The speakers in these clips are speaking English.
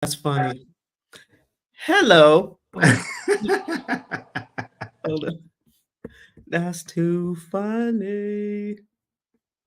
That's funny. Hello. Hold on. That's too funny.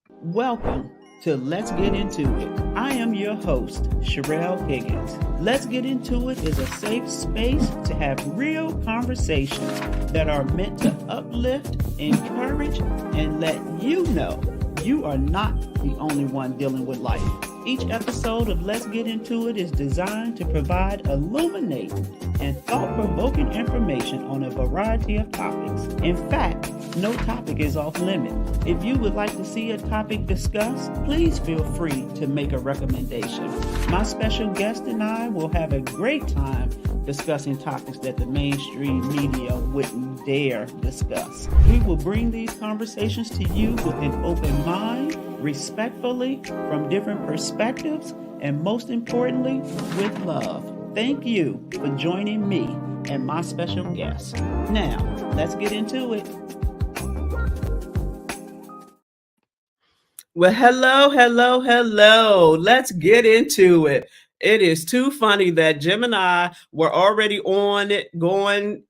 Welcome to Let's Get Into It. I am your host, Sherelle Higgins. Let's Get Into It is a safe space to have real conversations that are meant to uplift, encourage, and let you know you are not the only one dealing with life. Each episode of Let's Get Into It is designed to provide illuminating and thought-provoking information on a variety of topics. In fact, no topic is off limit. If you would like to see a topic discussed, please feel free to make a recommendation. My special guest and I will have a great time discussing topics that the mainstream media wouldn't dare discuss. We will bring these conversations to you with an open mind, respectfully, from different perspectives, and most importantly, with love. Thank you for joining me and my special guest. Now, let's get into it. Well, hello. Let's get into it. It is too funny that Jim and I were already on it, going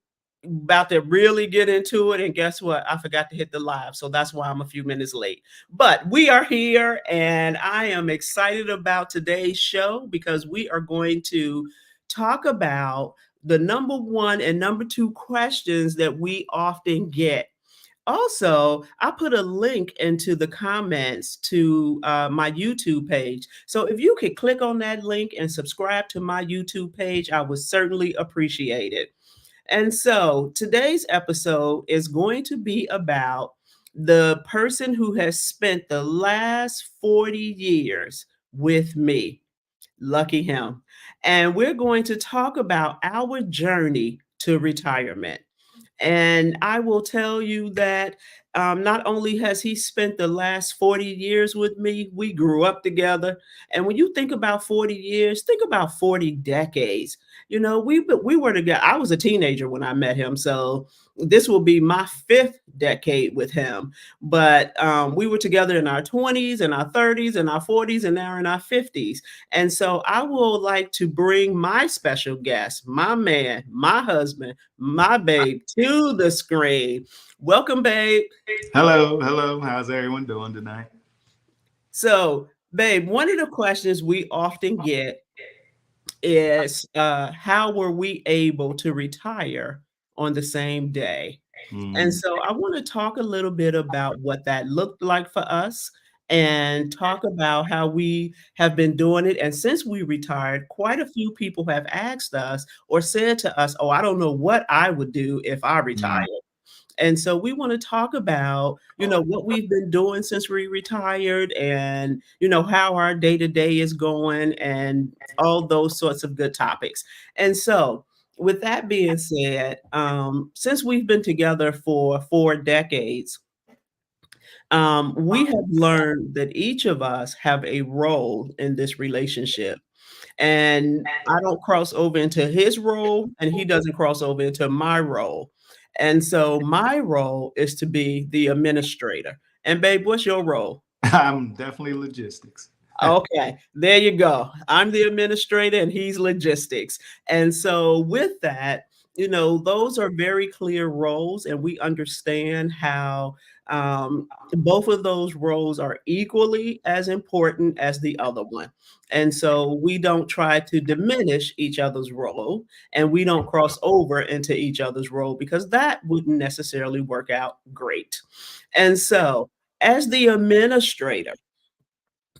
about to really get into it. And guess what? I forgot to hit the live. So that's why I'm a few minutes late. But we are here, and I am excited about today's show because we are going to talk about the number one and number two questions that we often get. Also, I put a link into the comments to my YouTube page. So if you could click on that link and subscribe to my YouTube page, I would certainly appreciate it. And so today's episode is going to be about the person who has spent the last 40 years with me. Lucky him. And we're going to talk about our journey to retirement. And I will tell you that not only has he spent the last 40 years with me, we grew up together. And when you think about 40 years, think about 40 decades. You know, we were together. I was a teenager when I met him. So this will be my fifth decade with him. But we were together in our 20s and our 30s and our 40s and now in our 50s. And so I will like to bring my special guest, my man, my husband, my babe, to the screen. Welcome, babe. Hello. How's everyone doing tonight? So, babe, one of the questions we often get is how were we able to retire on the same day? And Mm. so I want to talk a little bit about what that looked like for us and talk about how we have been doing it. And since we retired, quite a few people have asked us or said to us, "Oh, I don't know what I would do if I retired." Mm. And so we want to talk about, what we've been doing since we retired and, how our day to day is going and all those sorts of good topics. And so, with that being said, since we've been together for 4 decades, we have learned that each of us have a role in this relationship. And I don't cross over into his role, and he doesn't cross over into my role. And so my role is to be the administrator. And babe, what's your role? I'm definitely logistics. Okay, there you go. I'm the administrator and he's logistics. And so with that, those are very clear roles, and we understand how both of those roles are equally as important as the other one. And so we don't try to diminish each other's role, and we don't cross over into each other's role because that wouldn't necessarily work out great. And so as the administrator,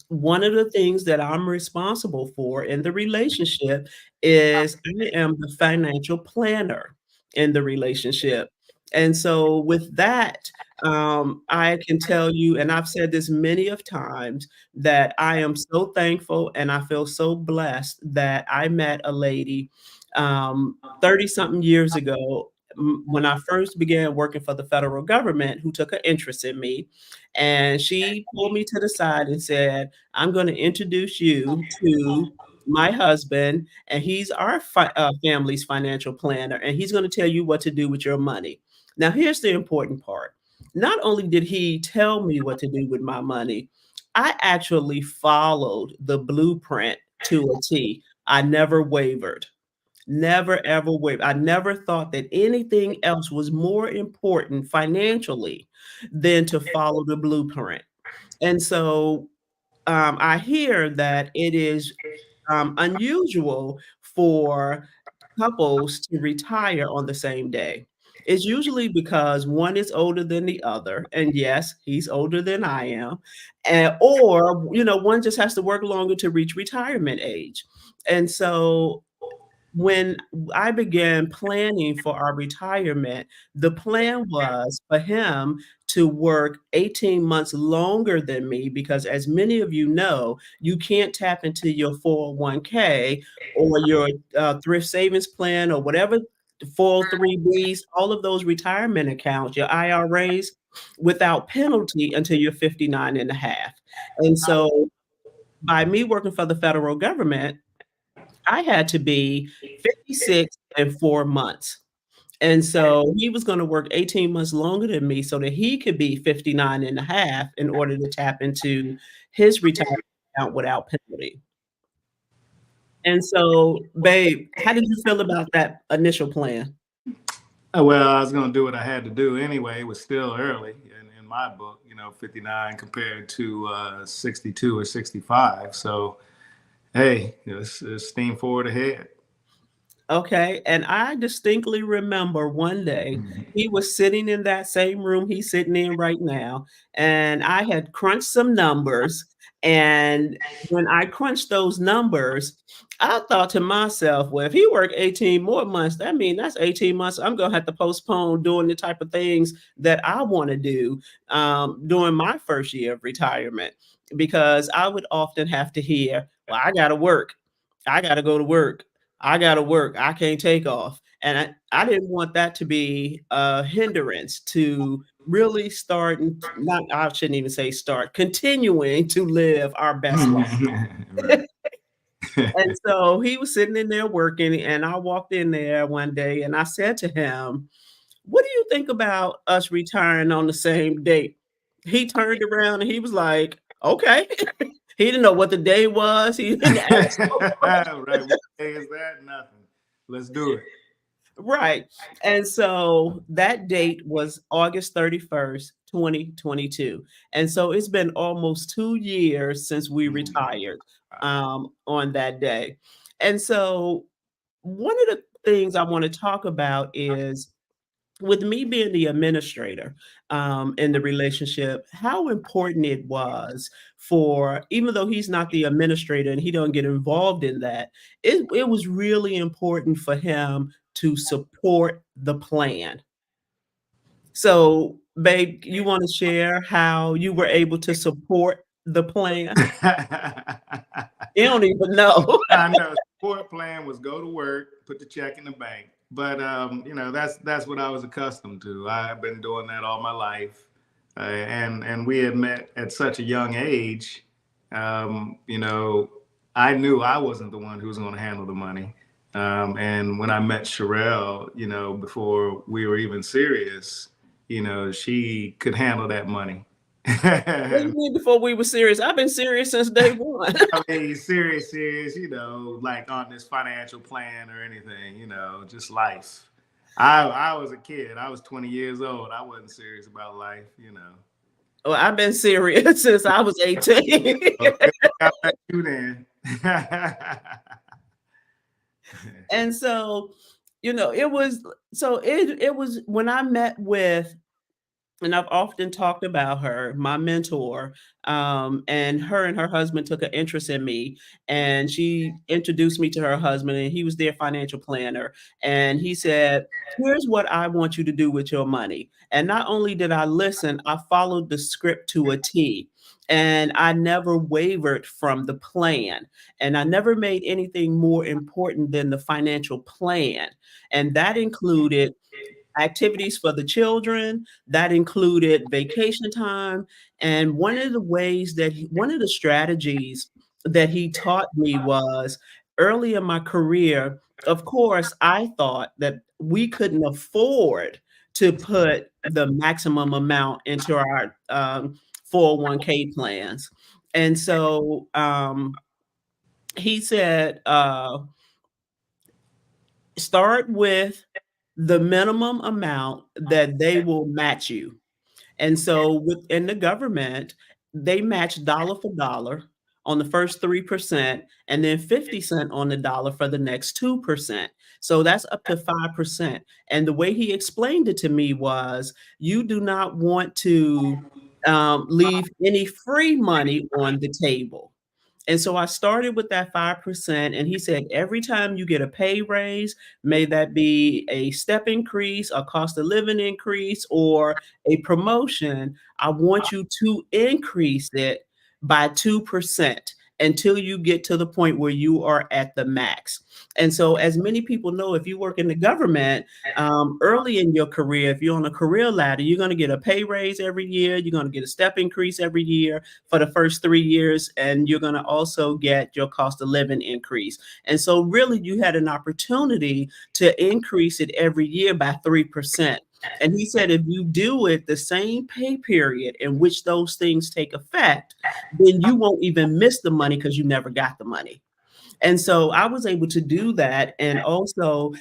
one of the things that I'm responsible for in the relationship is I am the financial planner in the relationship. And so with that, I can tell you, and I've said this many of times, that I am so thankful and I feel so blessed that I met a lady 30 something years ago when I first began working for the federal government, who took an interest in me. And she pulled me to the side and said, "I'm going to introduce you to my husband, and he's our family's financial planner, and he's going to tell you what to do with your money." Now, here's the important part. Not only did he tell me what to do with my money, I actually followed the blueprint to a T. I never wavered. Never ever wavered. I never thought that anything else was more important financially than to follow the blueprint. And so I hear that it is unusual for couples to retire on the same day. It's usually because one is older than the other, and yes, he's older than I am, and or one just has to work longer to reach retirement age. And so when I began planning for our retirement, the plan was for him to work 18 months longer than me because, as many of you know, you can't tap into your 401k or your thrift savings plan or whatever, 403bs, all of those retirement accounts, your IRAs, without penalty until you're 59 and a half. And so, by me working for the federal government, I had to be 56 in 4 months. And so he was gonna work 18 months longer than me so that he could be 59 and a half in order to tap into his retirement account without penalty. And so, babe, how did you feel about that initial plan? Well, I was going to do what I had to do anyway. It was still early in my book, 59 compared to 62 or 65. So, hey, it's steam forward ahead. Okay, and I distinctly remember one day he was sitting in that same room he's sitting in right now, and I had crunched some numbers, and when I crunched those numbers, I thought to myself, "Well, if he worked 18 more months, that means that's 18 months I'm gonna have to postpone doing the type of things that I wanna do, during my first year of retirement," because I would often have to hear, "Well, I gotta work. I gotta go to work. I gotta work. I can't take off." And I didn't want that to be a hindrance to really starting not I shouldn't even say start, continuing to live our best life. Right. And so he was sitting in there working, and I walked in there one day and I said to him, "What do you think about us retiring on the same date?" He turned around and he was like, "Okay." He didn't know what the day was. He didn't ask no Right. questions. What day is that? Nothing. Let's do it. Right. And so that date was August 31st, 2022. And so it's been almost 2 years since we retired, on that day. And so one of the things I wanna talk about is with me being the administrator, in the relationship, how important it was for even though he's not the administrator and he don't get involved in that, it was really important for him to support the plan. So, babe, you wanna share how you were able to support the plan? You don't even know. I know. Support plan was go to work, put the check in the bank. But that's what I was accustomed to. I've been doing that all my life, and we had met at such a young age. I knew I wasn't the one who was going to handle the money. And when I met Sherelle, before we were even serious, she could handle that money. What do you mean before we were serious? I've been serious since day one. I mean, serious, like on this financial plan or anything, just life. I was a kid. I was 20 years old. I wasn't serious about life. Well, I've been serious since I was 18. Okay, I met you then. And so, it was it was when I met with and I've often talked about her, my mentor, and her husband took an interest in me, and she introduced me to her husband, and he was their financial planner, and he said, "Here's what I want you to do with your money." And not only did I listen, I followed the script to a T, and I never wavered from the plan, and I never made anything more important than the financial plan, and that included activities for the children, that included vacation time, and one of the strategies that he taught me was early in my career, of course, I thought that we couldn't afford to put the maximum amount into our, 401k plans, and so, He said, start with the minimum amount that they will match you. And so within the government, they match dollar for dollar on the first 3% and then 50 cents on the dollar for the next 2%. So that's up to 5%. And the way he explained it to me was you do not want to leave any free money on the table. And so I started with that 5%, and he said, every time you get a pay raise, may that be a step increase, a cost of living increase, or a promotion, I want you to increase it by 2% until you get to the point where you are at the max. And so, as many people know, if you work in the government, early in your career, if you're on a career ladder, you're going to get a pay raise every year, you're going to get a step increase every year for the first 3 years, and you're going to also get your cost of living increase. And so, really, you had an opportunity to increase it every year by 3%. And he said, if you do it the same pay period in which those things take effect, then you won't even miss the money because you never got the money. And so I was able to do that and also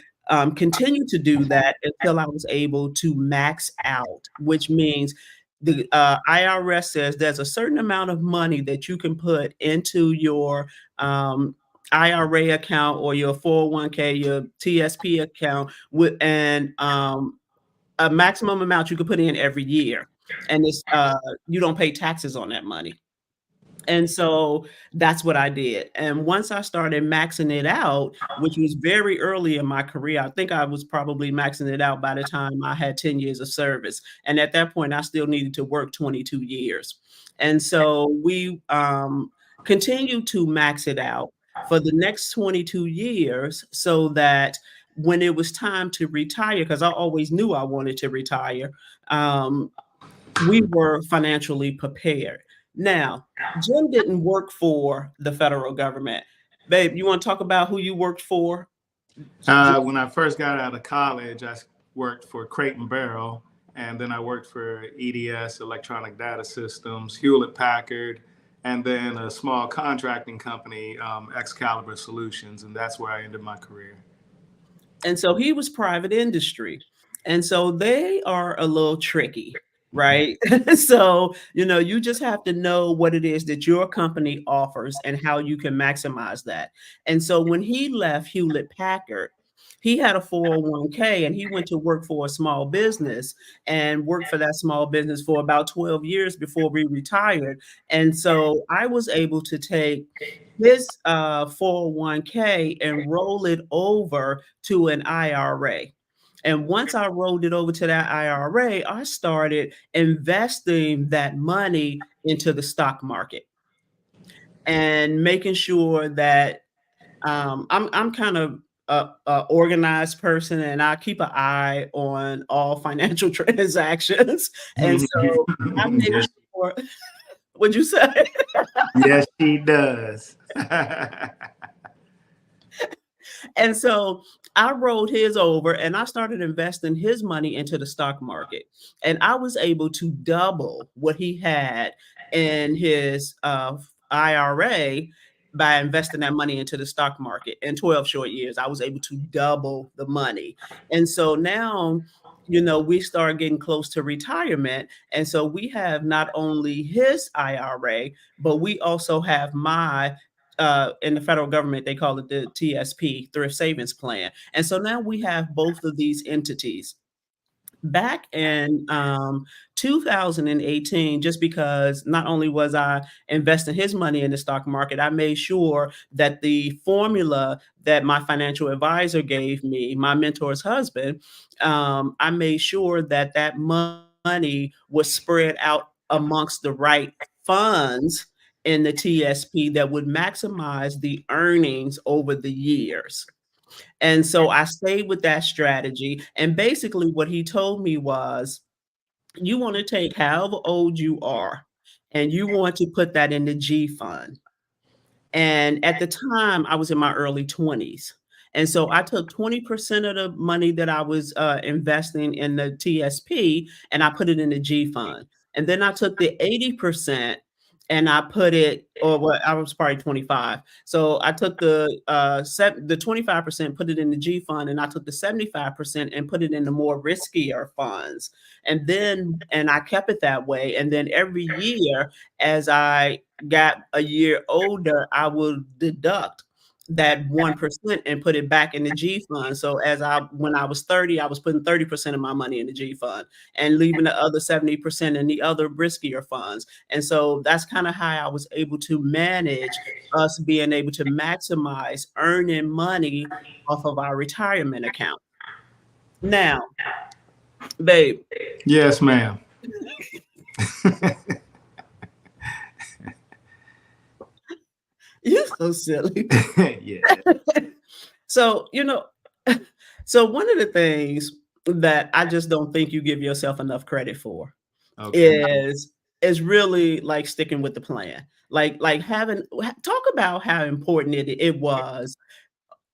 continue to do that until I was able to max out, which means the IRS says there's a certain amount of money that you can put into your IRA account or your 401k, your TSP account, and a maximum amount you can put in every year. And it's you don't pay taxes on that money. And so that's what I did. And once I started maxing it out, which was very early in my career, I think I was probably maxing it out by the time I had 10 years of service. And at that point, I still needed to work 22 years. And so we continued to max it out for the next 22 years so that when it was time to retire, because I always knew I wanted to retire, um, we were financially prepared. Now, Jim didn't work for the federal government. Babe, you want to talk about who you worked for? When I first got out of college, I worked for Crate and Barrel, and then I worked for EDS, Electronic Data Systems, Hewlett Packard, and then a small contracting company, Excalibur Solutions, and that's where I ended my career. And so he was private industry. And so they are a little tricky, right? So, you just have to know what it is that your company offers and how you can maximize that. And so when he left Hewlett Packard, he had a 401k and he went to work for a small business and worked for that small business for about 12 years before we retired. And so I was able to take his 401k and roll it over to an IRA. And once I rolled it over to that IRA, I started investing that money into the stock market and making sure that I'm kind of a organized person and I keep an eye on all financial transactions. And so I make Yes, sure, what'd you say? yes, she does. And so I rolled his over and I started investing his money into the stock market. And I was able to double what he had in his IRA by investing that money into the stock market. In 12 short years, I was able to double the money. And so now, we start getting close to retirement. And so we have not only his IRA, but we also have my in the federal government, they call it the TSP, Thrift Savings Plan. And so now we have both of these entities. Back in 2018, just because not only was I investing his money in the stock market, I made sure that the formula that my financial advisor gave me, my mentor's husband, I made sure that that money was spread out amongst the right funds in the TSP that would maximize the earnings over the years. And so I stayed with that strategy. And basically, what he told me was you want to take however old you are and you want to put that in the G fund. And at the time, I was in my early 20s. And so I took 20% of the money that I was investing in the TSP and I put it in the G fund. And then I took the 80% and I put it, or what, I was probably 25. So I took the 25%, put it in the G fund, and I took the 75% and put it in the more riskier funds. And I kept it that way. And then every year, as I got a year older, I would deduct that 1% and put it back in the G fund. So when I was 30, I was putting 30% of my money in the G fund and leaving the other 70% in the other riskier funds. And so that's kind of how I was able to manage us being able to maximize earning money off of our retirement account. Now, babe, Yes, ma'am. you're so silly. Yeah. So, so one of the things that I just don't think you give yourself enough credit for Okay. is really like sticking with the plan. Like talk about how important it was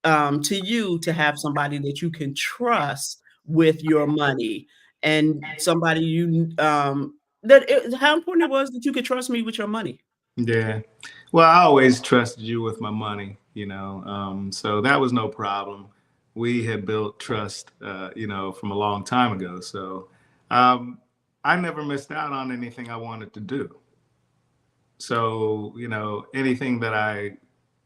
to you to have somebody that you can trust with your money, and somebody how important it was that you could trust me with your money. Yeah. Well, I always trusted you with my money, so that was no problem. We had built trust, from a long time ago. So um, I never missed out on anything I wanted to do. So, anything that I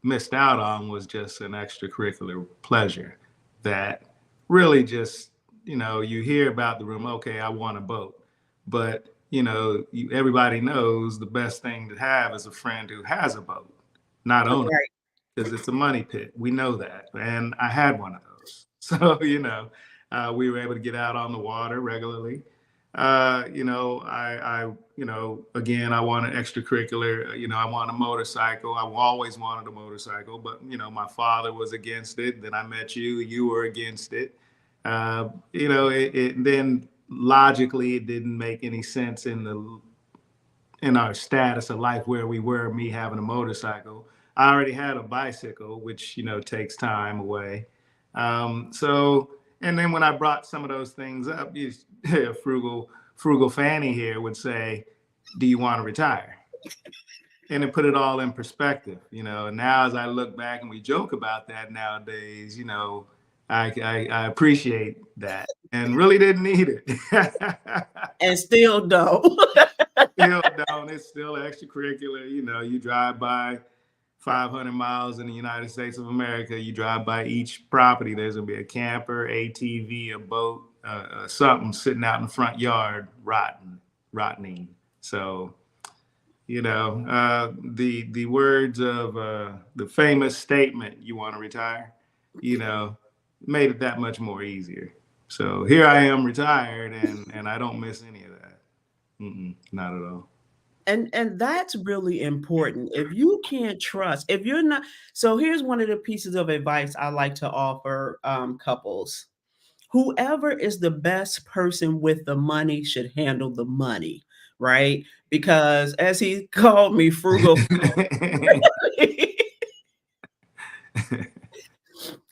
missed out on was just an extracurricular pleasure that really just, you hear about the room, okay, I want a boat. But, everybody knows the best thing to have is a friend who has a boat, not own it, Right. because it's a money pit. We know that. And I had one of those. So, we were able to get out on the water regularly. Again, I wanted extracurricular. I want a motorcycle. I always wanted a motorcycle, but my father was against it. Then I met you. You were against it. Then logically, it didn't make any sense in our status of life where we were. Me having a motorcycle, I already had a bicycle, which takes time away. So, and then when I brought some of those things up, frugal Fanny here would say, "Do you want to retire?" And it put it all in perspective. Now as I look back and we joke about that nowadays, I appreciate that and really didn't need it. And still don't. Still don't. It's still extracurricular. You drive by 500 miles in the United States of America. You drive by each property, there's gonna be a camper, ATV, a boat, something sitting out in the front yard, rotting. So, the words of the famous statement, "You want to retire," you know, made it that much more easier. So here I am retired, and I don't miss any of that. Not at all. And that's really important. If you can't trust, if you're not, so here's one of the pieces of advice I like to offer couples. Whoever is the best person with the money should handle the money, right? Because as he called me frugal,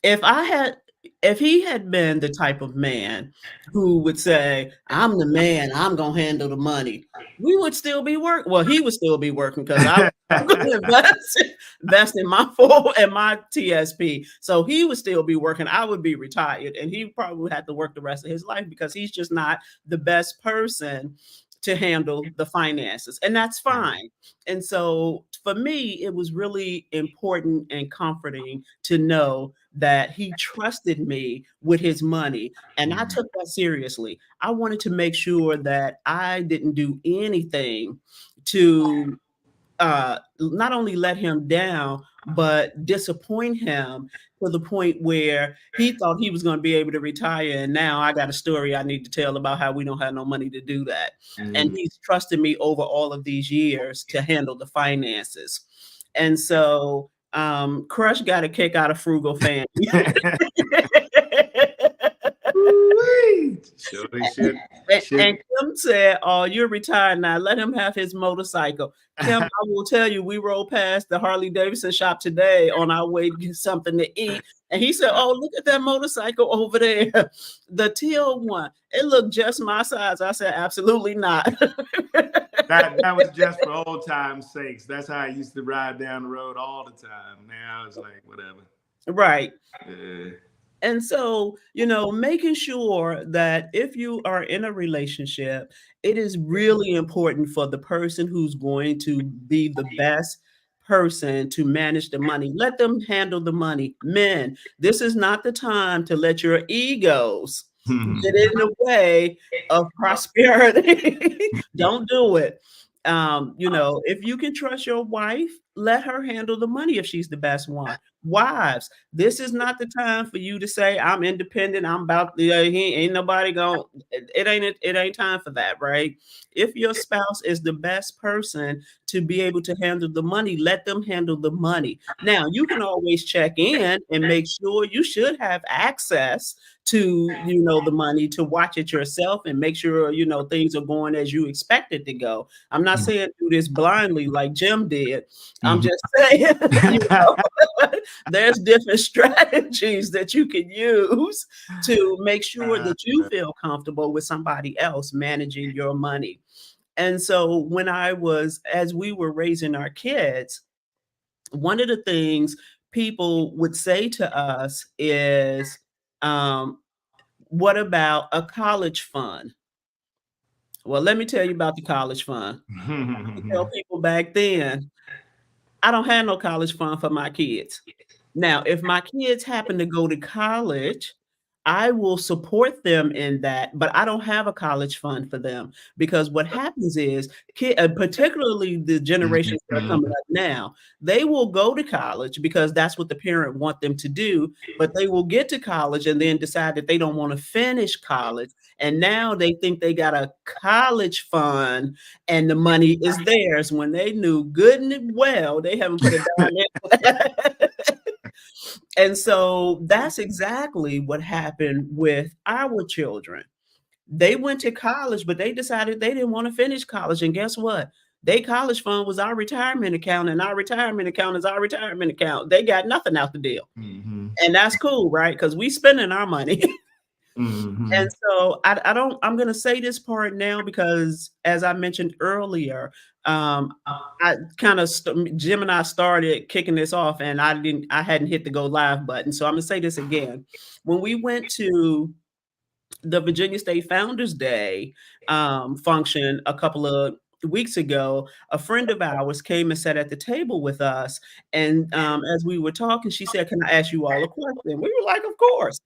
if I had if he had been the type of man who would say, "I'm the man, I'm gonna handle the money," we would still be working. Well, he would still be working because I'm gonna invest in my full and my TSP. So he would still be working. I would be retired, and he probably would have to work the rest of his life because he's just not the best person to handle the finances, and that's fine. And so for me, it was really important and comforting to know that he trusted me with his money, and I took that seriously. I wanted to make sure that I didn't do anything to not only let him down, but disappoint him to the point where he thought he was going to be able to retire. And now I got a story I need to tell about how we don't have no money to do that. And Mm. he's trusted me over all of these years to handle the finances. And so Crush got a kick out of Frugal Fan. Woo-wee. Sure they should. And Shoot. Kim said, "Oh, you're retired now. Let him have his motorcycle." Kim, I will tell you, we rode past the Harley Davidson shop today on our way to get something to eat, and he said, "Oh, look at that motorcycle over there, the teal one. It looked just my size." I said, "Absolutely not." That was just for old times' sakes. That's how I used to ride down the road all the time. Now it's like whatever. Right. Uh, And so, making sure that if you are in a relationship, it is really important for the person who's going to be the best person to manage the money. Let them handle the money. Men, this is not the time to let your egos get in the way of prosperity. Don't do it. If you can trust your wife, let her handle the money if she's the best one. Wives, this is not the time for you to say, "I'm independent. I'm about the he ain't nobody going." It ain't time for that, right? If your spouse is the best person to be able to handle the money, let them handle the money. Now, you can always check in and make sure you should have access to the money to watch it yourself and make sure things are going as you expect it to go. I'm not saying do this blindly like Jim did. I'm mhm. just saying, there's different strategies that you can use to make sure Uh, that you feel comfortable with somebody else managing your money. And so as we were raising our kids, one of the things people would say to us is, um, what about a college fund? Well, let me tell you about the college fund. I tell people back then, I don't have no college fund for my kids. Now, if my kids happen to go to college, I will support them in that, but I don't have a college fund for them because what happens is, particularly the generations that are coming up now, they will go to college because that's what the parent want them to do, but they will get to college and then decide that they don't want to finish college, and now they think they got a college fund and the money is theirs when they knew good and well they haven't put a dime in. And so that's exactly what happened with our children. They went to college, but they decided they didn't want to finish college. And guess what? Their college fund was our retirement account, and our retirement account is our retirement account. They got nothing out the deal. Mhm. And that's cool, right? Because we spending our money. And Mhm. so I'm gonna say this part now because as I mentioned earlier, um, I kind of Jim and I started kicking this off, and I hadn't hit the go live button. So I'm gonna say this again. When we went to the Virginia State Founders Day function a couple of weeks ago, a friend of ours came and sat at the table with us. And as we were talking, she said, "Can I ask you all a question?" We were like, "Of course."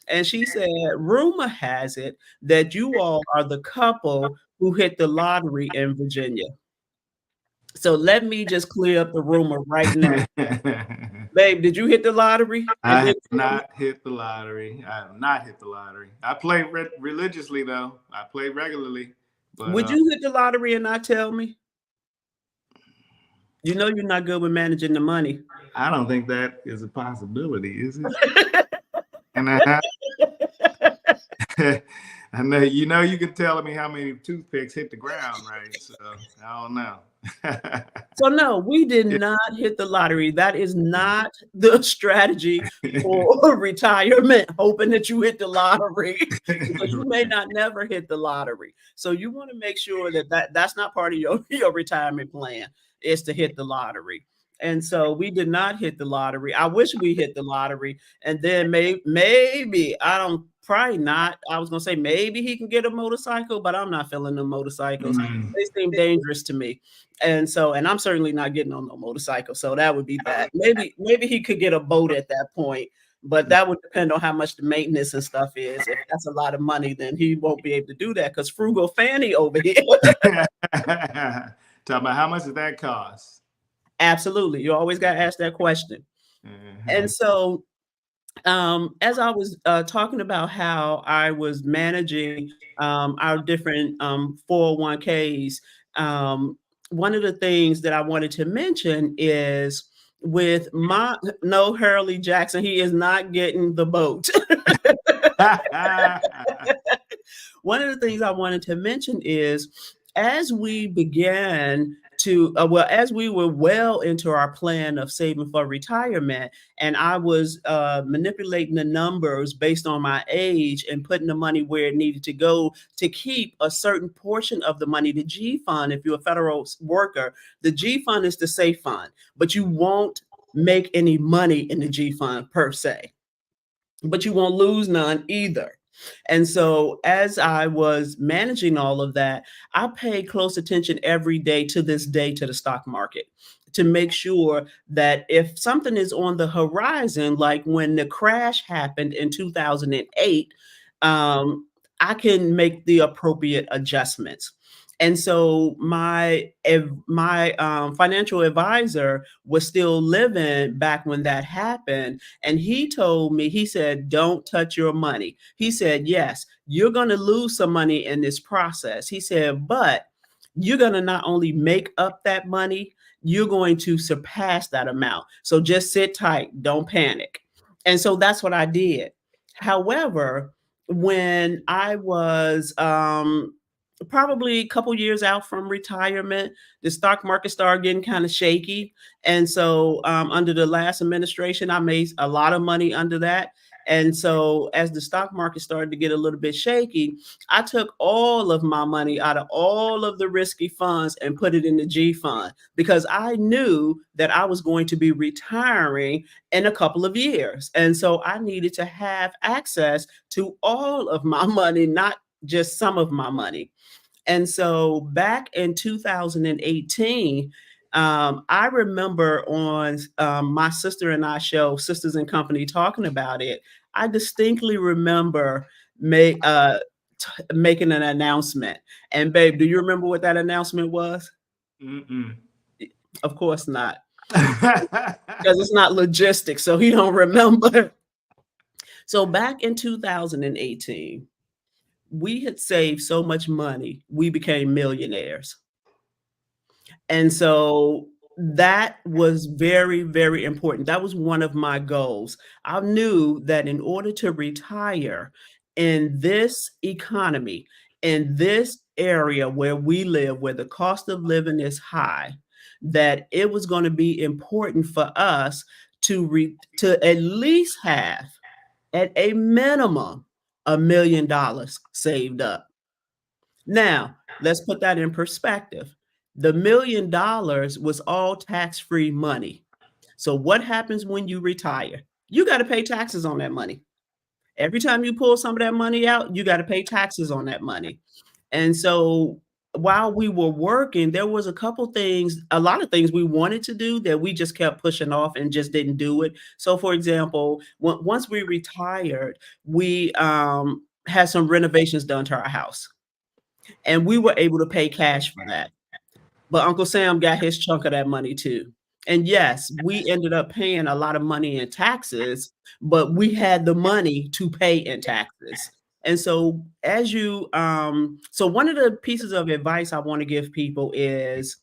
And she said, "Rumor has it that you all are the couple who hit the lottery in Virginia." So let me just clear up the rumor right now. Babe, did you hit the lottery and I have didn't tell me? not hit the lottery. I have not hit the lottery. I play religiously though. I play regularly, but Would you hit the lottery and not tell me? You know you're not good with managing the money. I don't think that is a possibility, is it? And I, I know you can tell me how many toothpicks hit the ground, right? So I don't know. So no, we did not hit the lottery. That is not the strategy for retirement, hoping that you hit the lottery because you may not never hit the lottery. So you want to make sure that's not part of your retirement plan is to hit the lottery. And so we did not hit the lottery. I wish we hit the lottery. And then maybe I don't probably not. I was gonna say maybe he can get a motorcycle, but I'm not feeling the motorcycles. Mm. They seem dangerous to me. And I'm certainly not getting on no motorcycle. So that would be that. Maybe he could get a boat at that point, but that would depend on how much the maintenance and stuff is. If that's a lot of money, then he won't be able to do that because frugal Fanny over here. Talk about how much does that cost? Absolutely. You always got to ask that question. And Mhm. so as I was talking about how I was managing our different 401ks, one of the things that I wanted to mention is with my no Hurley Jackson, he is not getting the boat. one of the things I wanted to mention is as we began to, as we were well into our plan of saving for retirement, and I was manipulating the numbers based on my age and putting the money where it needed to go to keep a certain portion of the money. The G fund, if you're a federal worker, the G fund is the safe fund, but you won't make any money in the G fund per se, but you won't lose none either. And so, as I was managing all of that, I pay close attention every day to this day to the stock market to make sure that if something is on the horizon, like when the crash happened in 2008, um, I can make the appropriate adjustments. And so my financial advisor was still living back when that happened, and he told me, he said, "Don't touch your money." He said, "Yes, you're going to lose some money in this process." He said, "But you're going to not only make up that money, you're going to surpass that amount. So just sit tight, don't panic." And so that's what I did. However, when I was probably a couple years out from retirement, the stock market started getting kind of shaky. And so, under the last administration, I made a lot of money under that. And so, as the stock market started to get a little bit shaky, I took all of my money out of all of the risky funds and put it in the G fund because I knew that I was going to be retiring in a couple of years. And so, I needed to have access to all of my money, not just some of my money. And so back in 2018, I remember on my sister and I show, Sisters in Company, talking about it. I distinctly remember make, making an announcement. And babe, do you remember what that announcement was? Mm-mm. Of course not, because it's not logistics, so he don't remember. So back in 2018, we had saved so much money, we became millionaires. And so that was very, very important. That was one of my goals. I knew that in order to retire in this economy, in this area where we live, where the cost of living is high, that it was going to be important for us to at least have, at a minimum, $1 million saved up. Now, let's put that in perspective. The $1 million was all tax-free money. So what happens when you retire? You got to pay taxes on that money. Every time you pull some of that money out, you got to pay taxes on that money. And so while we were working, there was a lot of things we wanted to do that we just kept pushing off and just didn't do it. So for example, once we retired, we had some renovations done to our house, and we were able to pay cash for that. But Uncle Sam got his chunk of that money too. And yes, we ended up paying a lot of money in taxes, but we had the money to pay in taxes. And so so one of the pieces of advice I want to give people is,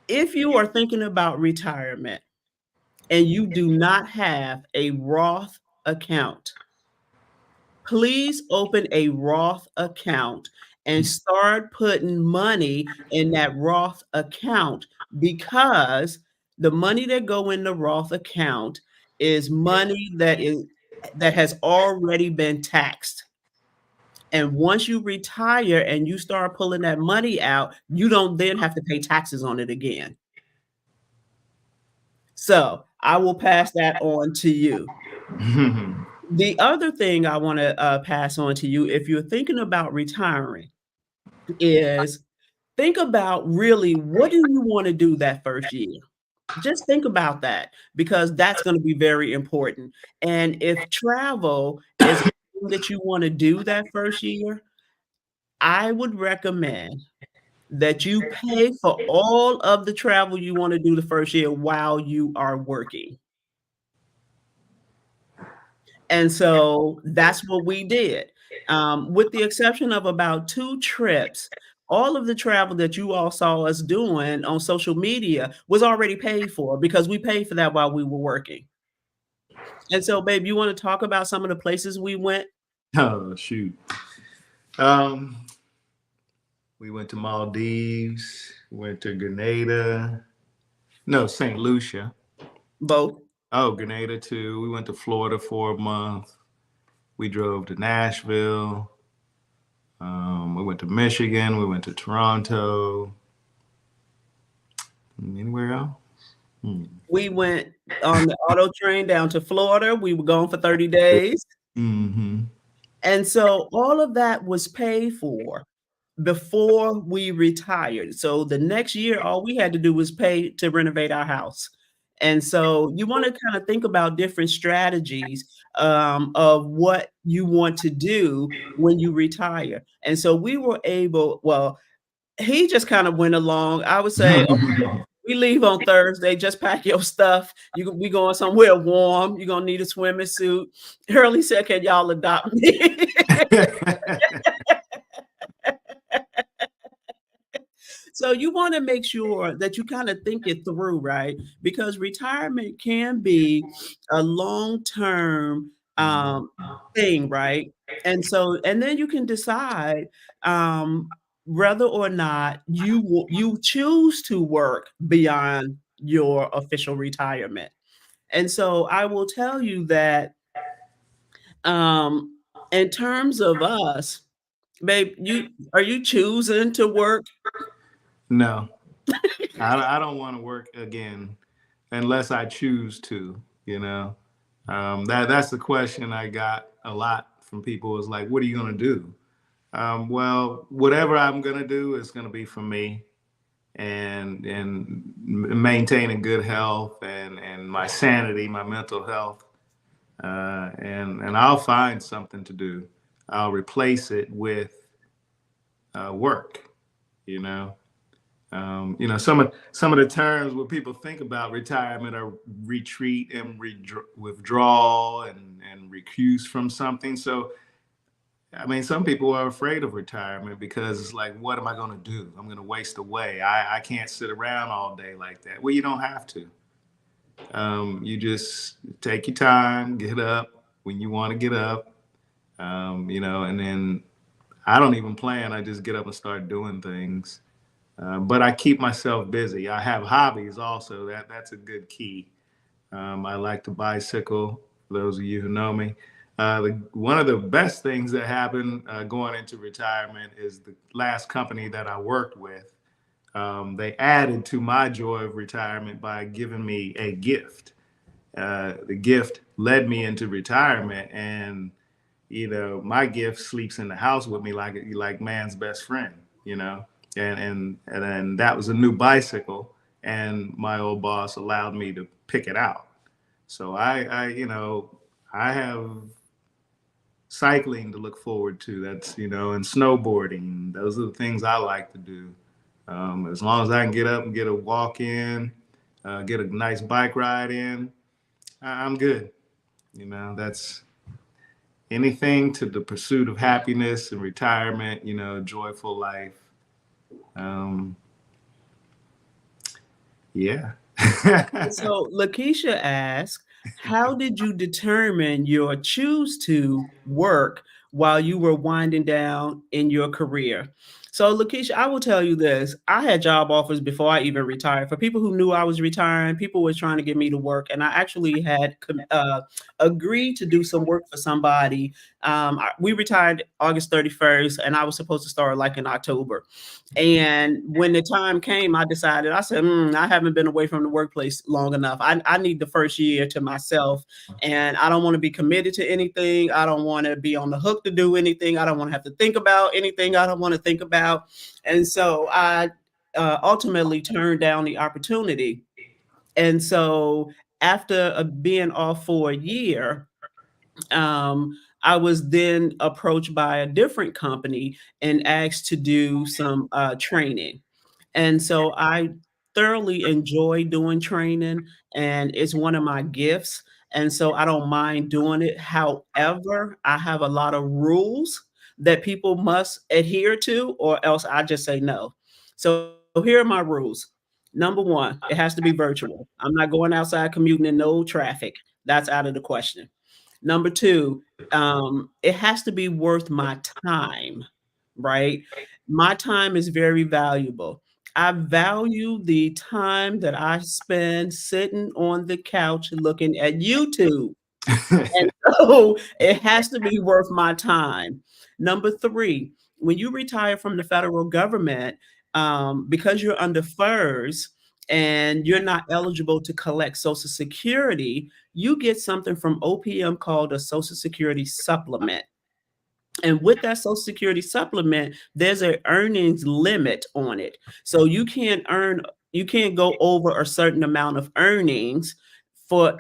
if you are thinking about retirement and you do not have a Roth account, please open a Roth account and start putting money in that Roth account, because the money that go in the Roth account is money that has already been taxed. And once you retire and you start pulling that money out, you don't then have to pay taxes on it again. So I will pass that on to you. The other thing I want to pass on to you, if you're thinking about retiring, is think about really what do you want to do that first year? Just think about that, because that's going to be very important. And if travel is something that you want to do that first year, I would recommend that you pay for all of the travel you want to do the first year while you are working. And so that's what we did. With the exception of about 2 trips, all of the travel that you all saw us doing on social media was already paid for because we paid for that while we were working. And so, babe, you wanna talk about some of the places we went? Oh shoot. Um, we went to Maldives, went to Grenada, no, St. Lucia. Both. Oh, Grenada too. We went to Florida for a month. We drove to Nashville. We went to Michigan. We went to Toronto. Anywhere else? Hmm. We went on the auto train down to Florida. We were gone for 30 days. Mm-hmm. And so all of that was paid for before we retired. So the next year, all we had to do was pay to renovate our house. And so you want to kind of think about different strategies of what you want to do when you retire. And so we were able, well, he just kind of went along. I would say, we leave on Thursday. Just pack your stuff. We going somewhere warm. You're gonna need a swimming suit. Hurley said, "Can y'all adopt me?" So you want to make sure that you kind of think it through, right? Because retirement can be a long-term thing, right? And so, and then you can decide um, whether or not you choose to work beyond your official retirement. And so I will tell you that um, in terms of us, babe, you choosing to work? No, I don't want to work again unless I choose to. You know, that's the question I got a lot from people. Is like, what are you gonna do? Well, whatever I'm gonna do is gonna be for me and maintaining good health and my sanity, my mental health, and I'll find something to do. I'll replace it with work. You know, some of the terms when people think about retirement are retreat and withdraw and recuse from something. So I mean, some people are afraid of retirement because it's like, what am I going to do? I'm going to waste away. I can't sit around all day like that. Well, you don't have to. You just take your time, get up when you want to get up, and then I don't even plan. I just get up and start doing things. But I keep myself busy. I have hobbies also. That's a good key. I like to bicycle. For those of you who know me, one of the best things that happened going into retirement is the last company that I worked with. They added to my joy of retirement by giving me a gift. The gift led me into retirement, and my gift sleeps in the house with me like man's best friend. You know, and then that was a new bicycle, and my old boss allowed me to pick it out. So I have cycling to look forward to. That's and snowboarding. Those are the things I like to do. As long as I can get up and get a walk in, get a nice bike ride in, I'm good. That's anything to the pursuit of happiness and retirement. Joyful life. Um, yeah. So Lakeisha asked, how did you determine your choose to work while you were winding down in your career? So Lakeisha, I will tell you this. I had job offers before I even retired. For people who knew I was retiring, people were trying to get me to work. And I actually had agreed to do some work for somebody. We retired August 31st, and I was supposed to start like in October. And when the time came, I decided, I said, I haven't been away from the workplace long enough. I need the first year to myself. And I don't want to be committed to anything. I don't want to be on the hook to do anything. I don't want to have to think about anything I don't want to think about. And so I ultimately turned down the opportunity. And so after being off for a year, I was then approached by a different company and asked to do some training. And so I thoroughly enjoy doing training, and it's one of my gifts. And so I don't mind doing it. However, I have a lot of rules that people must adhere to, or else I just say no. So here are my rules. Number one, it has to be virtual. I'm not going outside commuting in no traffic. That's out of the question. Number two, it has to be worth my time. right? My time is very valuable. I value the time that I spend sitting on the couch looking at YouTube. And so it has to be worth my time. Number 3, when you retire from the federal government, because you're under FERS and you're not eligible to collect Social Security, you get something from OPM called a Social Security supplement. And with that Social Security supplement, there's a earnings limit on it. So you can't go over a certain amount of earnings for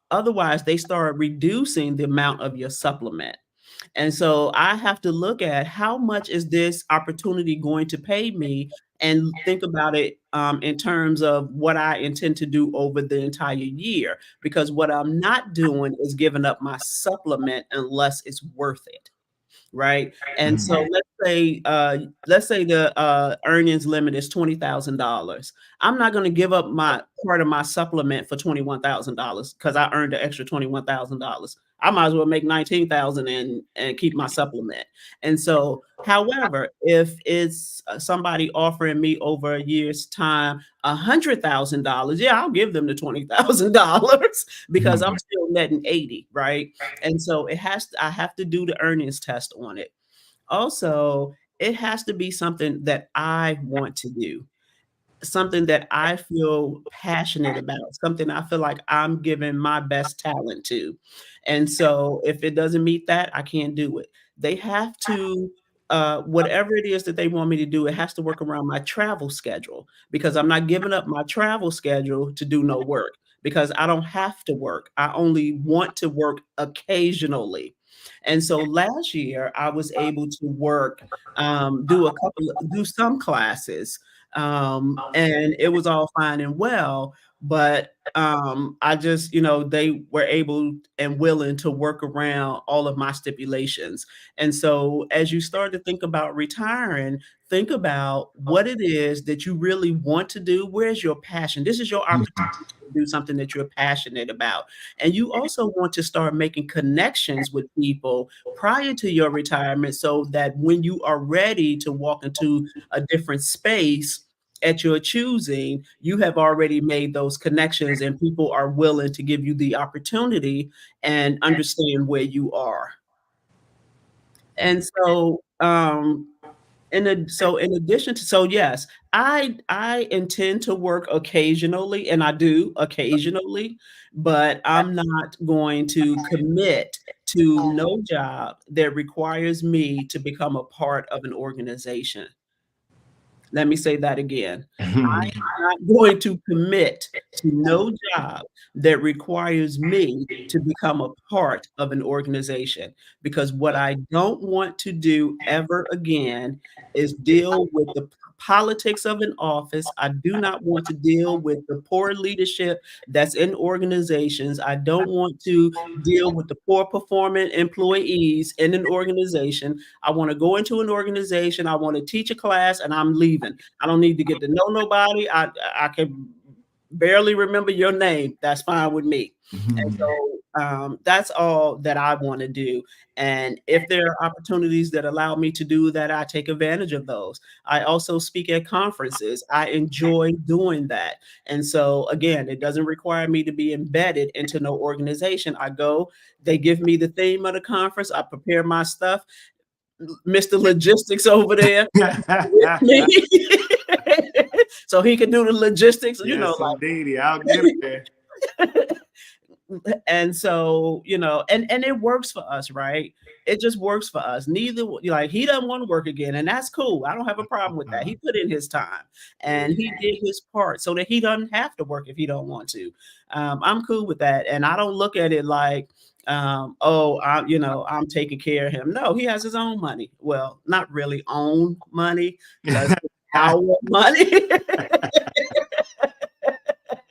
otherwise they start reducing the amount of your supplement. And so I have to look at how much is this opportunity going to pay me and think about it in terms of what I intend to do over the entire year. Because what I'm not doing is giving up my supplement unless it's worth it, right? And so Mhm. let's say the earnings limit is $20,000. I'm not going to give up my part of my supplement for $21,000 because I earned an extra $21,000. I might as well make 19,000 and keep my supplement. And so, however, if it's somebody offering me over a year's time $100,000, yeah, I'll give them the $20,000 because I'm Mhm. still netting 80, right? And so I have to do the earnings test on it. Also, it has to be something that I want to do, something that I feel passionate about, something I feel like I'm giving my best talent to. And so if it doesn't meet that, I can't do it. They have to whatever it is that they want me to do, it has to work around my travel schedule because I'm not giving up my travel schedule to do no work because I don't have to work. I only want to work occasionally. And so last year I was able to work, do some classes, and it was all fine and well, but I just, they were able and willing to work around all of my stipulations. And so as you start to think about retiring, think about what it is that you really want to do. Where's your passion? This is your opportunity to do something that you're passionate about. And you also want to start making connections with people prior to your retirement so that when you are ready to walk into a different space at your choosing, you have already made those connections and people are willing to give you the opportunity and understand where you are. And so, in addition to, so yes, I intend to work occasionally, and I do occasionally, but I'm not going to commit to no job that requires me to become a part of an organization. Let me say that again. Mhm. Not going to commit to no job that requires me to become a part of an organization, because what I don't want to do ever again is deal with the politics of an office. I do not want to deal with the poor leadership that's in organizations. I don't want to deal with the poor performing employees in an organization. I want to go into an organization, I want to teach a class, and I'm leaving. I don't need to get to know nobody. I can barely remember your name. That's fine with me. And Mhm. so that's all that I want to do. And if there are opportunities that allow me to do that, I take advantage of those. I also speak at conferences. I enjoy doing that. And so again, it doesn't require me to be embedded into no organization. I go, they give me the theme of the conference, I prepare my stuff. Mr. Logistics over there with me. So he can do the logistics, Yes, indeedy. I'll get there. like and so, and it works for us, right? It just works for us. Neither like he doesn't want to work again, and that's cool. I don't have a problem with that. He put in his time and he did his part so that he doesn't have to work if he don't want to. I'm cool with that. And I don't look at it like oh, I'm taking care of him. No, he has his own money. Well, not really own money because our money.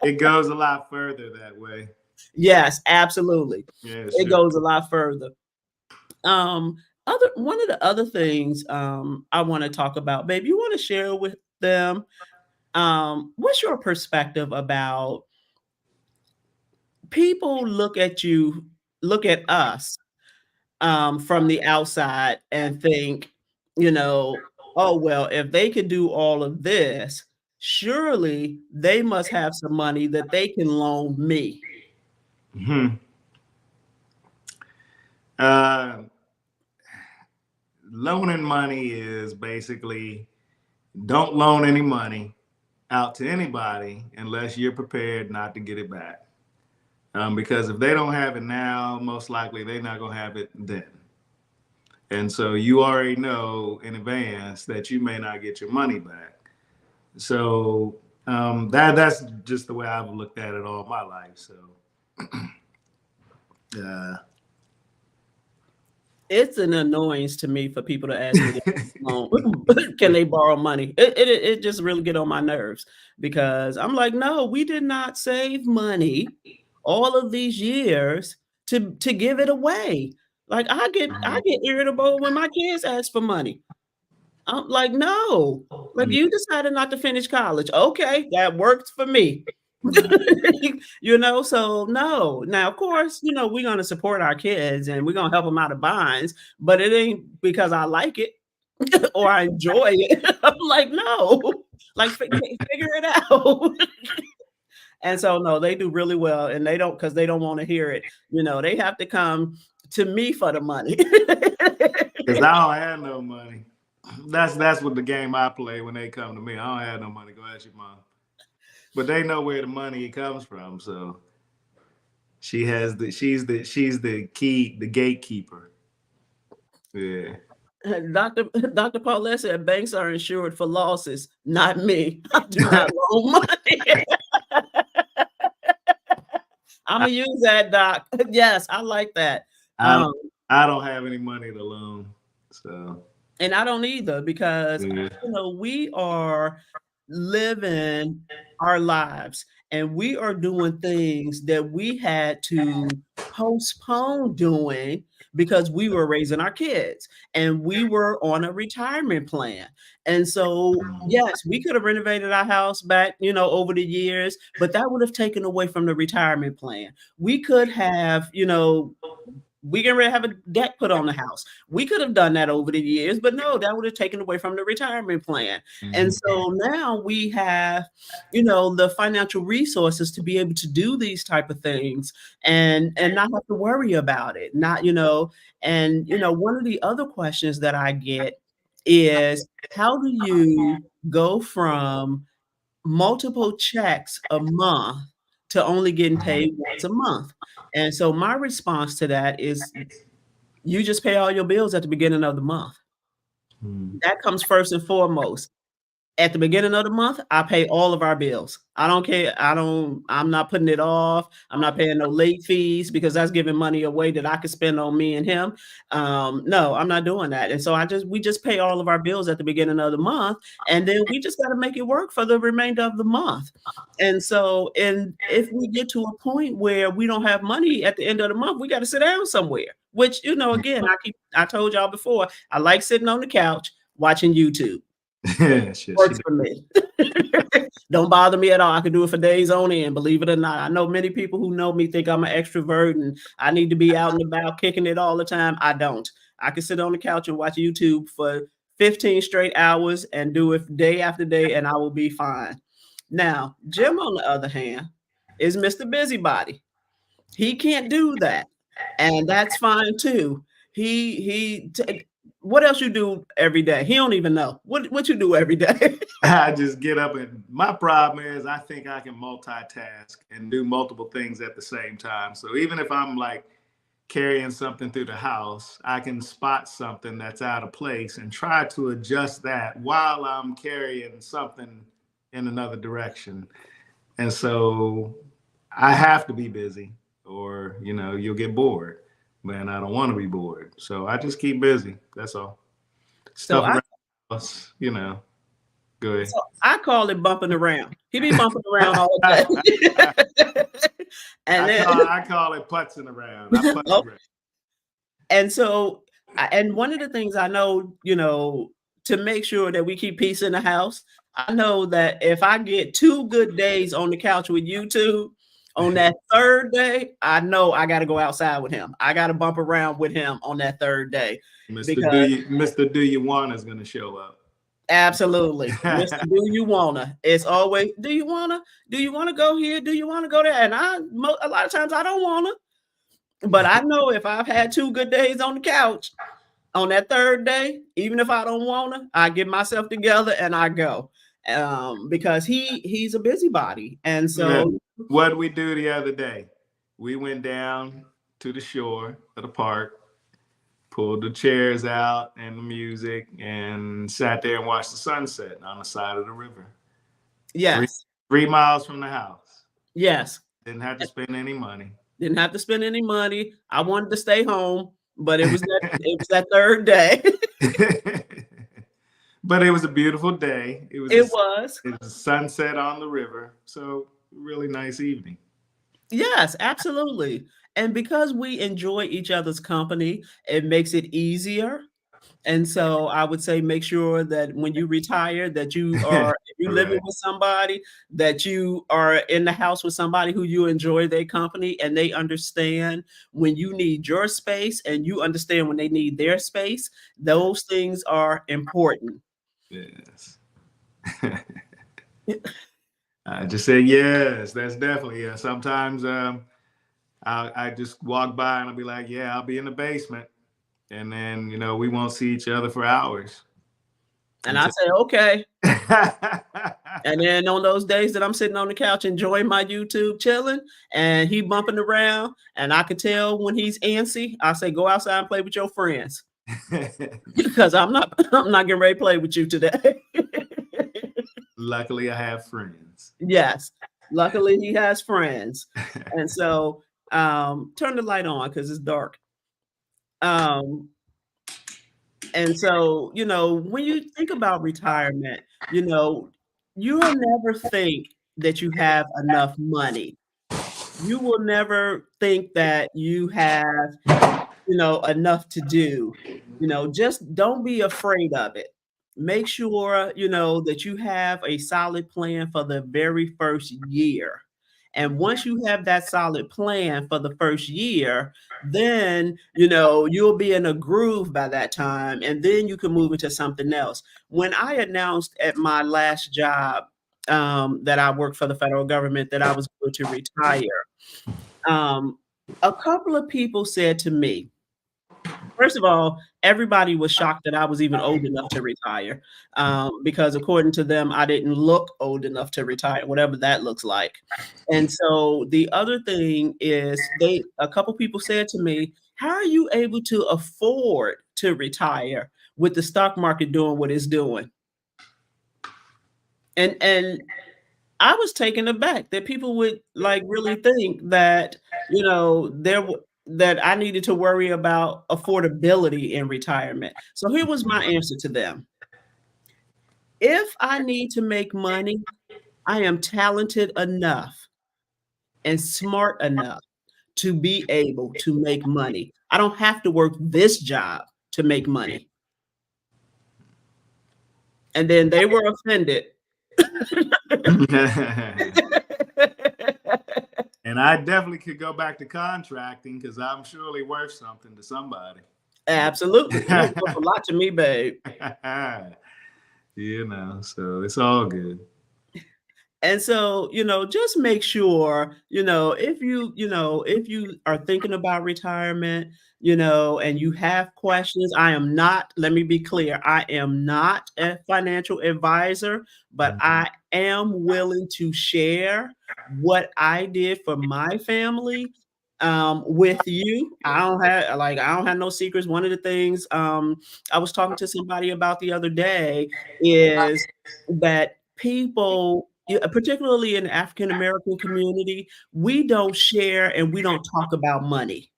It goes a lot further that way. Yes, absolutely. Yeah, It sure. goes a lot further. Um, other One of the other things I want to talk about, babe, you want to share with them what's your perspective about people look at us from the outside and think Oh, well, if they could do all of this, surely they must have some money that they can loan me. Hmm. Uh, Loaning money is basically don't loan any money out to anybody unless you're prepared not to get it back. Because if they don't have it now, most likely they're not going to have it then. And so you already know in advance that you may not get your money back. So that's just the way I've looked at it all my life. So uh, It's an annoyance to me for people to ask me to loan. Can they borrow money? It just really get on my nerves because I'm like, no, we did not save money all of these years to give it away. Like I get irritable when my kids ask for money. I'm like, no, like you decided not to finish college. Okay, that worked for me. So no. Now, of course, we're gonna support our kids and we're gonna help them out of binds, but it ain't because I like it or I enjoy it. I'm like, no, like figure it out. And so no, they do really well, and they don't because they don't want to hear it. They have to come to me for the money. because I don't have no money. That's what the game I play when they come to me. I don't have no money. Go ask your mom. But they know where the money comes from. So she's the key, the gatekeeper. Yeah. Dr. Paulette said banks are insured for losses, not me. I do not loan money. I'm I, gonna use that, Doc. Yes, I like that. I don't Um, I don't have any money to loan. So and I don't either because yeah. we are living our lives and we are doing things that we had to postpone doing because we were raising our kids and we were on a retirement plan. And so, yes, we could have renovated our house back, over the years, but that would have taken away from the retirement plan. We could have, we can ready to have a deck put on the house. We could have done that over the years, but no, that would have taken away from the retirement plan. And Mhm. so now we have, the financial resources to be able to do these type of things and not have to worry about it. Not, and one of the other questions that I get is how do you go from multiple checks a month to only getting paid once a month? And so my response to that is you just pay all your bills at the beginning of the month. Mhm. That comes first and foremost. At the beginning of the month, I pay all of our bills. I don't care. I'm not putting it off. I'm not paying no late fees because that's giving money away that I could spend on me and him. No, I'm not doing that. And so we just pay all of our bills at the beginning of the month, and then we just got to make it work for the remainder of the month. And if we get to a point where we don't have money at the end of the month, we got to sit down somewhere. Which, again, I told y'all before, I like sitting on the couch watching YouTube. Shit, Works for me. Don't bother me at all. I can do it for days on end, believe it or not. I know many people who know me think I'm an extrovert and I need to be out and about kicking it all the time. I don't. I can sit on the couch and watch YouTube for 15 straight hours and do it day after day, and I will be fine. Now, Jim, on the other hand, is Mr. Busybody. He can't do that, and that's fine too. What else you do every day? He don't even know what you do every day. I just get up and my problem is I think I can multitask and do multiple things at the same time. So even if I'm like carrying something through the house, I can spot something that's out of place and try to adjust that while I'm carrying something in another direction. And so I have to be busy or, you'll get bored. Man, I don't want to be bored. So I just keep busy. That's all. So Stuff I around the house, Go ahead. so I call it bumping around. He be bumping around all day. and I then call I call it putzing around. I putz oh, around. and so and one of the things I know, to make sure that we keep peace in the house, I know that if I get 2 good days on the couch with YouTube, On that third day, I know I got to go outside with him. I got to bump around with him on that third day because Mr. Do You Want is gonna show up. absolutely, Mister, do you wanna? It's always do you wanna? Do you wanna go here? Do you wanna go there? And a lot of times I don't wanna, but I know if I've had 2 good days on the couch, on that third day, even if I don't wanna, I get myself together and I go. Because he's a busybody. And Yeah. so What we do the other day, we went down to the shore of the park, pulled the chairs out and the music, and sat there and watched the sunset on the side of the river. Three yes, 3 miles from the house. yes. Didn't have to spend any money. Didn't have to spend any money. I wanted to stay home, but it was that third day. But it was a beautiful day. It was. It was a sunset on the river. So really nice evening. Yes, absolutely. And because we enjoy each other's company, it makes it easier. And so I would say make sure that when you retire, that you are if you living Correct. with somebody, that you are in the house with somebody who you enjoy their company and they understand when you need your space and you understand when they need their space. Those things are important. Yes. I just say yes. That's definitely yeah. Sometimes I just walk by and I'll be like, yeah, I'll be in the basement, and then we won't see each other for hours And I until. say, okay. And then on those days that I'm sitting on the couch enjoying my YouTube, chilling, and he bumping around, and I can tell when he's antsy, I say, go outside and play with your friends. Because I'm not getting ready to play with you today. Luckily, I have friends. Yes. Luckily he has friends. And so turn the light on because it's dark. Um and so, when you think about retirement, you know, you'll never think that you have enough money. You will never think that you have enough to do. Just don't be afraid of it. Make sure, that you have a solid plan for the very first year. And once you have that solid plan for the first year, then, you'll be in a groove by that time. And then you can move into something else. When I announced at my last job that I worked for the federal government that I was going to retire, um, a couple of people said to me, first of all, everybody was shocked that I was even old enough to retire, because according to them, I didn't look old enough to retire, whatever that looks like. And so the other thing is a couple people said to me, "How are you able to afford to retire with the stock market doing what it's doing?" And I was taken aback that people would like really think that, that I needed to worry about affordability in retirement. So here was my answer to them. If I need to make money, I am talented enough and smart enough to be able to make money. I don't have to work this job to make money. And then they were offended. And I definitely could go back to contracting because I'm surely worth something to somebody. Absolutely. You're worth a lot to me, babe. So it's all good. And so, just make sure, if you are thinking about retirement, and you have questions, let me be clear, I am not a financial advisor, but I am willing to share what I did for my family with you. I don't have no secrets. One of the things I was talking to somebody about the other day is that people, particularly in the African American community, we don't share and we don't talk about money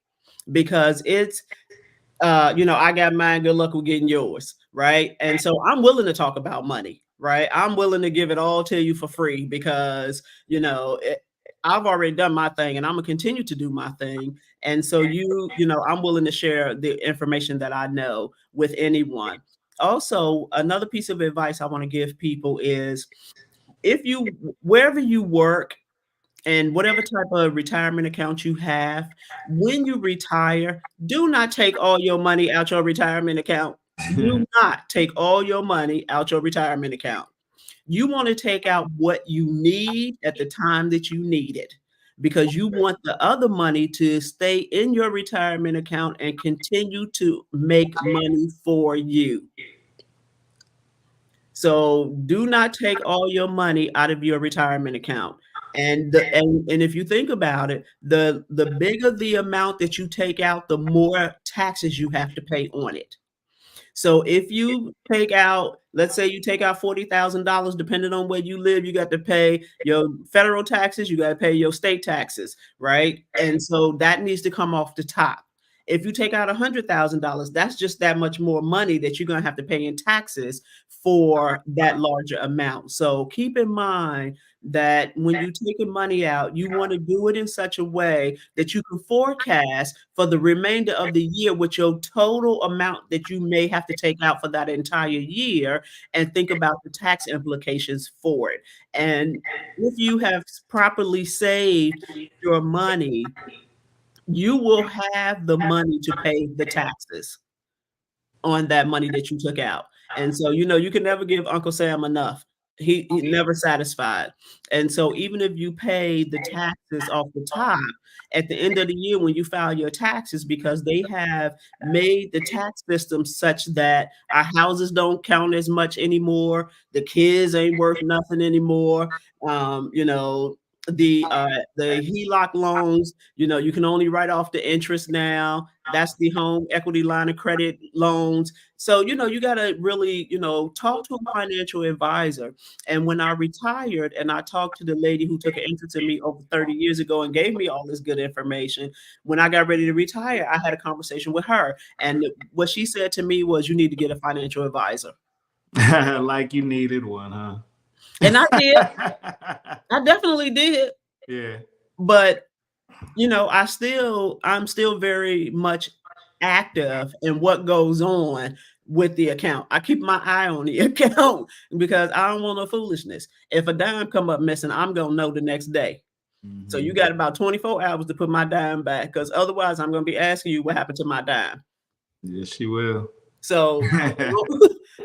because it's I got mine, good luck with getting yours, right? And so I'm willing to talk about money, right? I'm willing to give it all to you for free because, I've already done my thing and I'm gonna continue to do my thing. And so I'm willing to share the information that I know with anyone. Also, another piece of advice I want to give people is if you wherever you work, and whatever type of retirement account you have, when you retire, do not take all your money out your retirement account. Do not take all your money out your retirement account. You want to take out what you need at the time that you need it, because you want the other money to stay in your retirement account and continue to make money for you. So do not take all your money out of your retirement account. And if you think about it, the bigger the amount that you take out, the more taxes you have to pay on it. So if you take out, let's say you take out $40,000, depending on where you live, you got to pay your federal taxes, you got to pay your state taxes, right? And so that needs to come off the top. If you take out $100,000, that's just that much more money that you're going to have to pay in taxes for that larger amount. So keep in mind that when you taking money out, you want to do it in such a way that you can forecast for the remainder of the year with your total amount that you may have to take out for that entire year, and think about the tax implications for it. And if you have properly saved your money, you will have the money to pay the taxes on that money that you took out. And so, you can never give Uncle Sam enough. He never satisfied. And so even if you pay the taxes off the top, at the end of the year when you file your taxes, because they have made the tax system such that our houses don't count as much anymore, the kids ain't worth nothing anymore. The HELOC loans, you can only write off the interest now. That's the home equity line of credit loans. So, you got to really, talk to a financial advisor. And when I retired and I talked to the lady who took an interest in me over 30 years ago and gave me all this good information, when I got ready to retire, I had a conversation with her. And what she said to me was, you need to get a financial advisor. Like you needed one, huh? And I did. I definitely did. Yeah. But I'm still very much active in what goes on with the account. I keep my eye on the account because I don't want no foolishness. If a dime come up missing, I'm gonna know the next day. So you got about 24 hours to put my dime back, because otherwise I'm gonna be asking you what happened to my dime. Yes, she will. So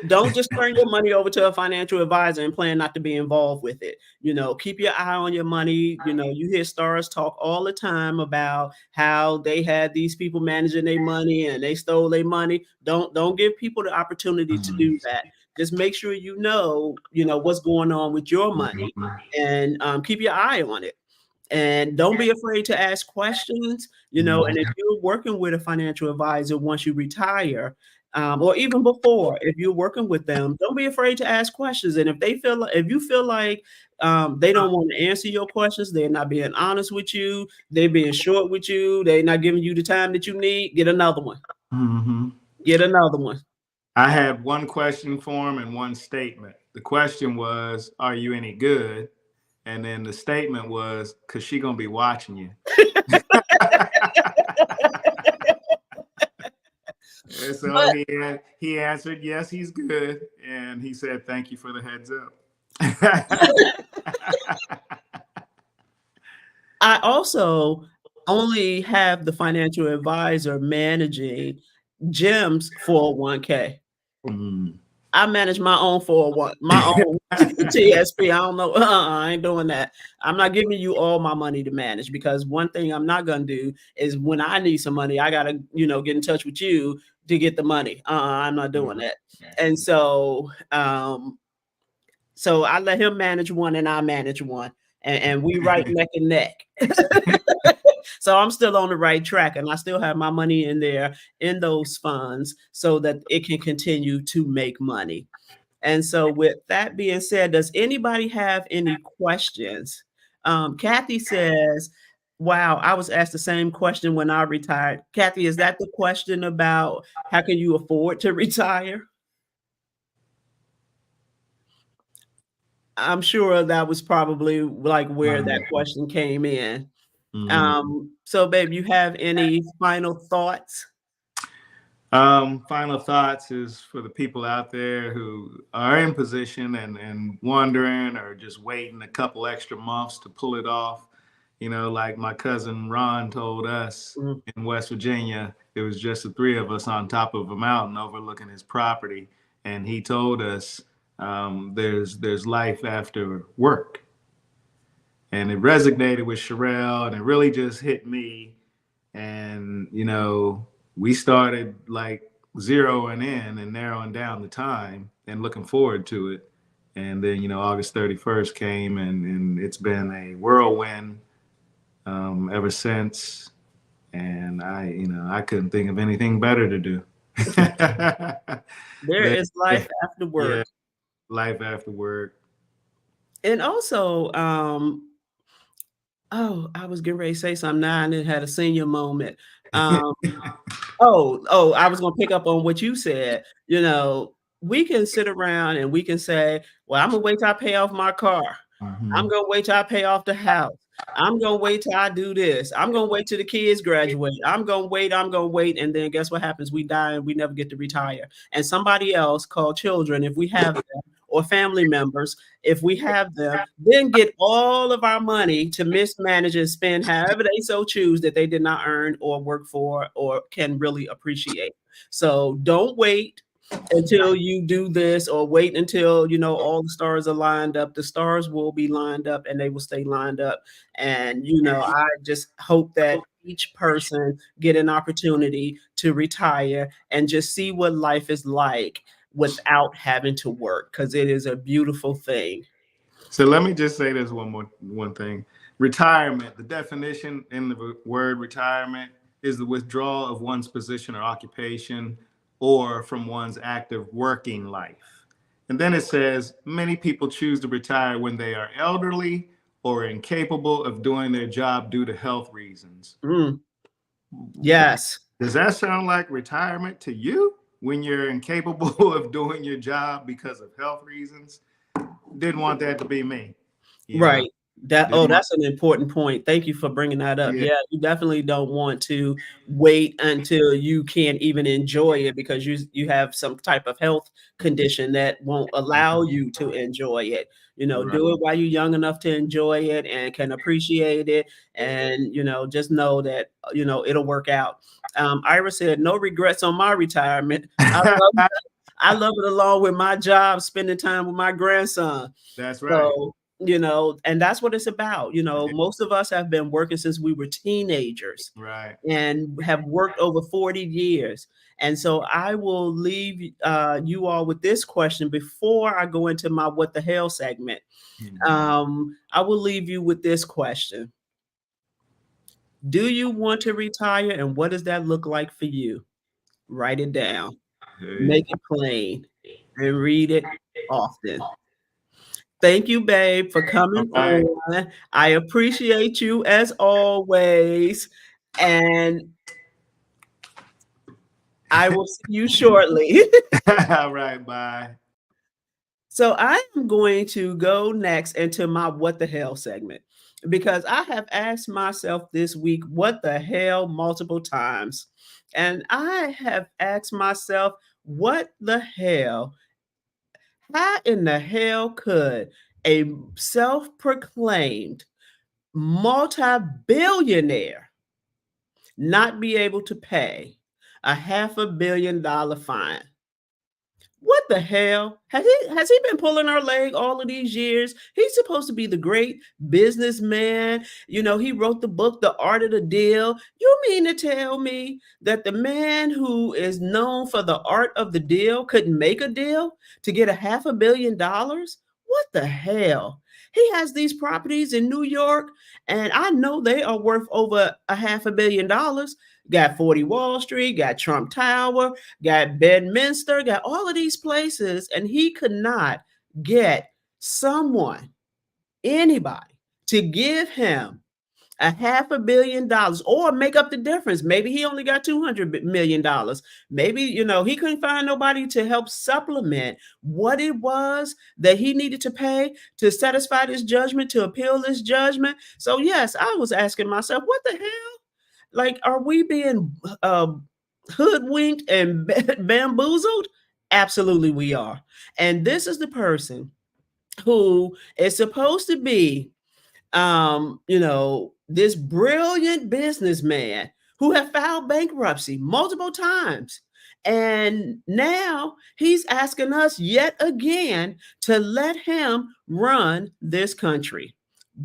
don't just turn your money over to a financial advisor and plan not to be involved with it. Keep your eye on your money. You hear stars talk all the time about how they had these people managing their money and they stole their money. Don't give people the opportunity to do that. Just make sure what's going on with your money, and keep your eye on it. And don't be afraid to ask questions, and if you're working with a financial advisor once you retire, or even before, if you're working with them, don't be afraid to ask questions. And if you feel like they don't want to answer your questions, they're not being honest with you, they're being short with you, they're not giving you the time that you need, get another one. Mm-hmm. Get another one. I had one question for him and one statement. The question was, "Are you any good?" And then the statement was, "Cause she gonna be watching you." And so he answered, "Yes, he's good," and he said, "Thank you for the heads up." I also only have the financial advisor managing Jim's 401k. Mm. I manage my own 401, my own TSP. I don't know. I ain't doing that. I'm not giving you all my money to manage, because one thing I'm not gonna do is when I need some money, I gotta, get in touch with you to get the money. I'm not doing that. And so I let him manage one and I manage one, and we right neck and neck. So I'm still on the right track, and I still have my money in there in those funds so that it can continue to make money. And so, with that being said, does anybody have any questions? Kathy says, "Wow, I was asked the same question when I retired." Kathy, is that the question about how can you afford to retire? I'm sure that was probably like where that question came in. So babe, you have any final thoughts? Final thoughts is for the people out there who are in position and wondering or just waiting a couple extra months to pull it off. Like my cousin Ron told us Mm. in West Virginia, it was just the three of us on top of a mountain overlooking his property, and he told us there's life after work, and it resonated with Sherelle, and it really just hit me. And we started like zeroing in and narrowing down the time and looking forward to it. And then August 31st came, and it's been a whirlwind ever since. And I couldn't think of anything better to do. There There- is life after yeah, work. life after work. And also, oh, I was getting ready to say something now and then had a senior moment. Um, I was gonna pick up on what you said. We can sit around and we can say, "Well, I'm gonna wait till I pay off my car. I'm Mhm. gonna wait till I pay off the house. I'm gonna wait till I do this. I'm gonna wait till the kids graduate. I'm gonna wait." And then guess what happens? We die and we never get to retire. And somebody else called children, if we have them, or family members, if we have them, then get all of our money to mismanage and spend however they so choose that they did not earn or work for or can really appreciate. So don't wait until you do this or wait until all the stars are lined up. The stars will be lined up and they will stay lined up. And I just hope that each person get an opportunity to retire and just see what life is like without having to work, because it is a beautiful thing. So let me just say this one thing. Retirement, the definition in the word retirement is the withdrawal of one's position or occupation or from one's active working life. And then it says many people choose to retire when they are elderly or incapable of doing their job due to health reasons. Mm, yes. Does that sound like retirement to you when you're incapable of doing your job because of health reasons? Didn't want that to be me. You know, Right. didn't want. That's an important point. Thank you for bringing that up. Yeah, Yeah, you definitely don't want to wait until you can't even enjoy it because you have some type of health condition that won't allow you to enjoy it. right. Do it while you're young enough to enjoy it and can appreciate it, and just know that it'll work out. Ira said, "No regrets on my retirement. I love it along with my job, spending time with my grandson." That's right. So, and that's what it's about. Most of us have been working since we were teenagers Right. and have worked over 40 years. And so I will leave you all with this question before I go into my what the hell segment. Mhm. I will leave you with this question. Do you want to retire, and what does that look like for you? Write it down, Hey. make it plain, and read it often. Thank you, babe, for All coming right. on. I appreciate you as always, and I will see you shortly. All right. Bye. So I am going to go next into my what the hell segment because I have asked myself this week, what the hell, multiple times. And I have asked myself, what the hell? How in the hell could a self proclaimed multi-billionaire not be able to pay a $500 million fine? What the hell? Has he been pulling our leg all of these years? He's supposed to be the great businessman. He wrote the book, The Art of the Deal. You mean to tell me that the man who is known for the art of the deal couldn't make a deal to get a $500 million? What the hell? He has these properties in New York, and I know they are worth over a $500 million. Got 40 Wall Street, got Trump Tower, got Bedminster, got all of these places, and he could not get someone, anybody, to give him a $500 million or make up the difference. Maybe he only got $200 million. Maybe he couldn't find nobody to help supplement what it was that he needed to pay to satisfy this judgment, to appeal this judgment. So yes, I was asking myself, what the hell? Like, are we being hoodwinked and bamboozled? Absolutely, we are. And this is the person who is supposed to be This brilliant businessman who had filed bankruptcy multiple times. And now he's asking us yet again to let him run this country.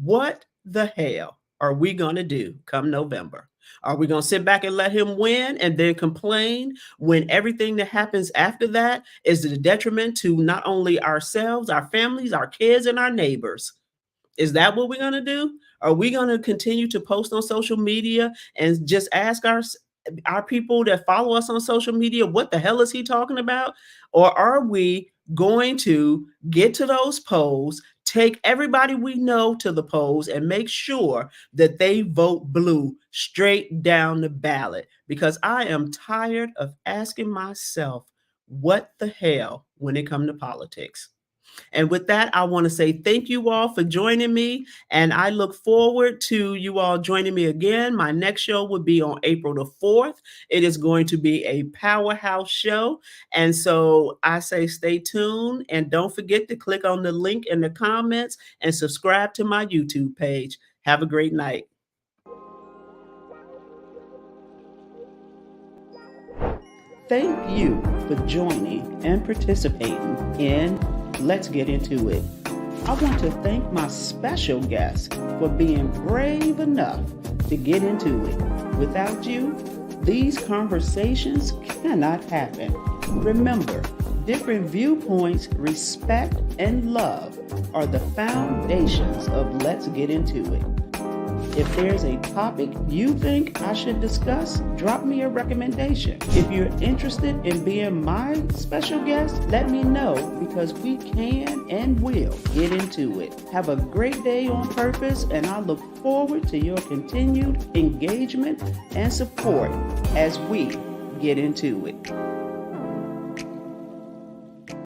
What the hell are we going to do come November? Are we going to sit back and let him win and then complain when everything that happens after that is the detriment to not only ourselves, our families, our kids, and our neighbors? Is that what we're going to do? Are we going to continue to post on social media and just ask our people that follow us on social media, what the hell is he talking about? Or are we going to get to those polls, take everybody we know to the polls, and make sure that they vote blue straight down the ballot? Because I am tired of asking myself, what the hell when it comes to politics? And with that, I want to say thank you all for joining me. And I look forward to you all joining me again. My next show will be on April the 4th. It is going to be a powerhouse show. And so I say stay tuned. And don't forget to click on the link in the comments and subscribe to my YouTube page. Have a great night. Thank you for joining and participating in Let's Get Into It. I want to thank my special guest for being brave enough to get into it. Without you, these conversations cannot happen. Remember, different viewpoints, respect, and love are the foundations of Let's Get Into It. If there's a topic you think I should discuss, drop me a recommendation. If you're interested in being my special guest, let me know, because we can and will get into it. Have a great day on purpose, and I look forward to your continued engagement and support as we get into it.